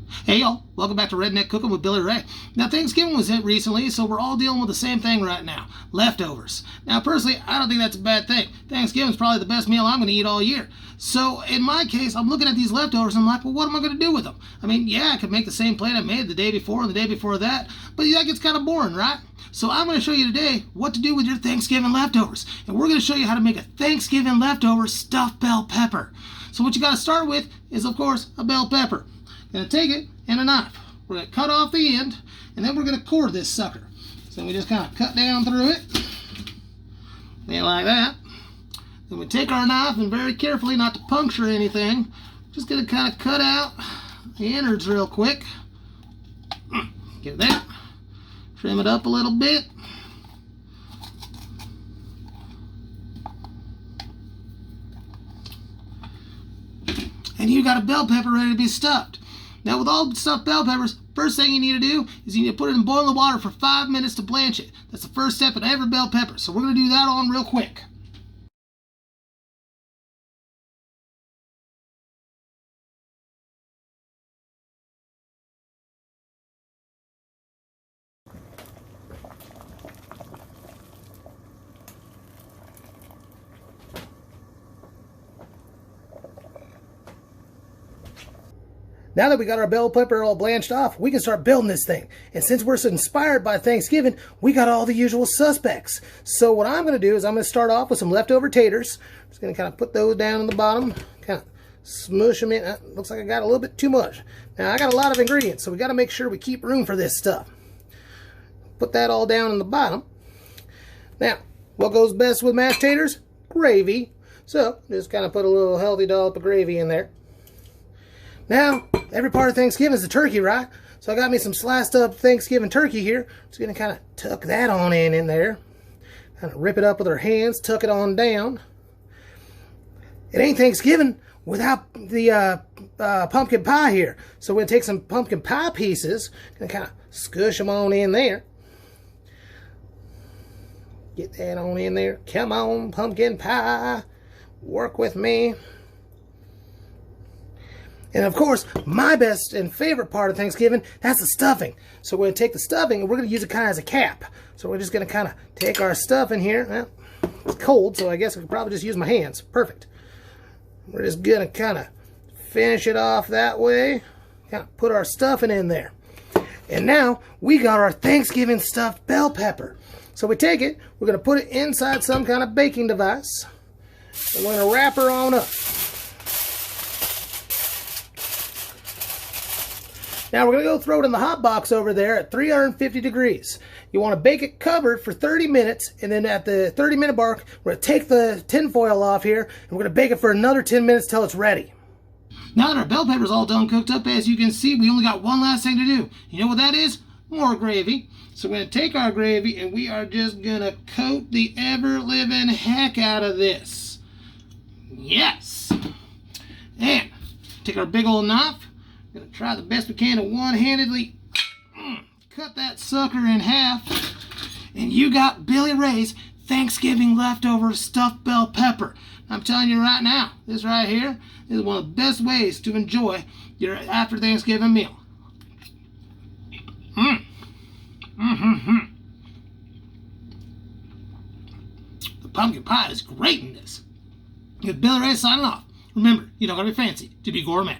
Hey y'all, welcome back to Redneck Cooking with Billy Ray. Now Thanksgiving was hit recently, so we're all dealing with the same thing right now, leftovers. Now personally, I don't think that's a bad thing. Thanksgiving is probably the best meal I'm going to eat all year. So in my case, I'm looking at these leftovers and I'm like, well, what am I going to do with them? I mean, yeah, I could make the same plate I made the day before and the day before that, but that gets kind of boring, right? So I'm going to show you today what to do with your Thanksgiving leftovers. And we're going to show you how to make a Thanksgiving leftover stuffed bell pepper. So what you got to start with is, of course, a bell pepper. You're going to take it and a knife. We're going to cut off the end, and then we're going to core this sucker. So we just kind of cut down through it, and like that. Then we take our knife, and very carefully, not to puncture anything, just going to kind of cut out the innards real quick. Get that. Trim it up a little bit. And you got a bell pepper ready to be stuffed. Now with all stuffed bell peppers, first thing you need to do is you need to put it in boiling water for 5 minutes to blanch it. That's the first step in every bell pepper. So we're going to do that on real quick. Now that we got our bell pepper all blanched off, we can start building this thing. And since we're so inspired by Thanksgiving, we got all the usual suspects. So what I'm going to do is I'm going to start off with some leftover taters. I'm just going to kind of put those down on the bottom, kind of smush them in. Looks like I got a little bit too much. Now I got a lot of ingredients, so we got to make sure we keep room for this stuff. Put that all down on the bottom. Now, what goes best with mashed taters? Gravy. So just kind of put a little healthy dollop of gravy in there. Now, every part of Thanksgiving is a turkey, right? So I got me some sliced up Thanksgiving turkey here. Just going to kind of tuck that on in there. Kind of rip it up with our hands, tuck it on down. It ain't Thanksgiving without the pumpkin pie here. So we're going to take some pumpkin pie pieces and kind of squish them on in there. Get that on in there. Come on, pumpkin pie. Work with me. And of course, my best and favorite part of Thanksgiving, that's the stuffing. So we're going to take the stuffing and we're going to use it kind of as a cap. So we're just going to kind of take our stuffing here. Well, it's cold, so I guess I could probably just use my hands. Perfect. We're just going to kind of finish it off that way. Kind of put our stuffing in there. And now we got our Thanksgiving stuffed bell pepper. So we take it, we're going to put it inside some kind of baking device. And we're going to wrap her on up. Now we're going to go throw it in the hot box over there at 350 degrees. You want to bake it covered for 30 minutes, and then at the 30-minute mark, we're going to take the tin foil off here, and we're going to bake it for another 10 minutes till it's ready. Now that our bell pepper's all done cooked up, as you can see, we only got one last thing to do. You know what that is? More gravy. So we're going to take our gravy, and we are just going to coat the ever-living heck out of this. Yes! And take our big old knife. We're going to try the best we can to one-handedly cut that sucker in half. And you got Billy Ray's Thanksgiving leftover stuffed bell pepper. I'm telling you right now, this right here is one of the best ways to enjoy your after Thanksgiving meal. The pumpkin pie is great in this. With Billy Ray signing off. Remember, you don't gotta be fancy to be gourmet.